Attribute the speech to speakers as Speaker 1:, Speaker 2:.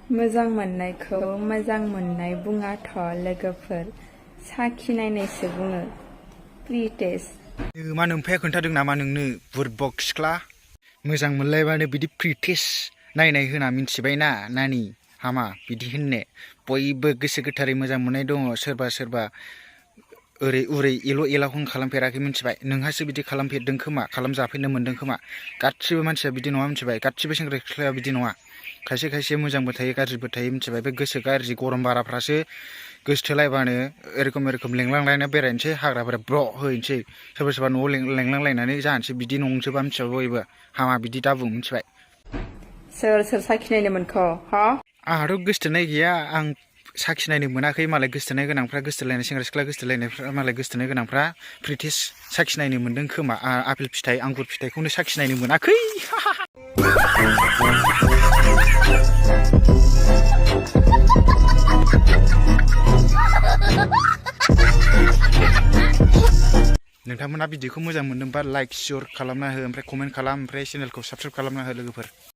Speaker 1: मोजां मोननायखौ मोजां मोननाय बुङाथ' लोगोफोर साखिनायनायसो बुङो प्रि-टेस्ट।
Speaker 2: मा नोमफाया खोन्थादों नामा नोंनो बुरबक सिख्ला मोजां मोनलायबानो बिदि प्रि-टेस्ट नायनाय होना मिन्थिबायना नानि हामा बिदि होननो बयबो गोसो गोथारै मोजां मोननाय दङ सोरबा सोरबा ओरै उरै एल' एलाखौनो खालामफेराखै मिन्थिबाय नोंहासो बिदि खालामफेरदों खोमा खालामजाफेरनो मोन्दों खोमा गासिबो मानसिया बिदि नङा मिन्थिबाय गासिबो सेंग्रा सिख्लाया बिदि नङा खायसे खायसे मोजांबो थायो गाज्रिबो थायो मिन्थिबाय बे गोसो गाज्रि गरम बाराफ्रासो गोसोथोलायबानो एरखम लेंलांलायना बेरायनोसै हाग्राफोरा ब्र' होहैनोसै सोरबा सोरबा न'आव लेंलांलायनानै जानोसै बिदि नंजोबा मिन्थिबाय बयबो हामा बिदि दाबुं मिन्थिबाय।
Speaker 1: सोर सोर साखिनायनो मोनखो हा?
Speaker 2: आंहाथ' गोसोथोनाय गैया आं साखिनायनो मोनाखै मालाय गोसोथोनाय गोनांफ्रा गोसोथोलायनाय सेंग्रा सिख्ला गोसोथोलायनायफ्रा मालाय गोसोथोनाय गोनांफ्रा प्रि-टेस्ट साखिनायनो मोन्दों खोमा आपेल फिथाइ आंगुर फिथाइखौनो साखिनायनो मोनाखै। नोंथांमोना भिडिअखौ मोजां मोनदोंबा लाइक शेयार खालामना हो ओमफ्राय कमेन्ट खालाम ओमफ्राय चेनेलखौ साबस्क्राइब खालामना हो लोगोफोर।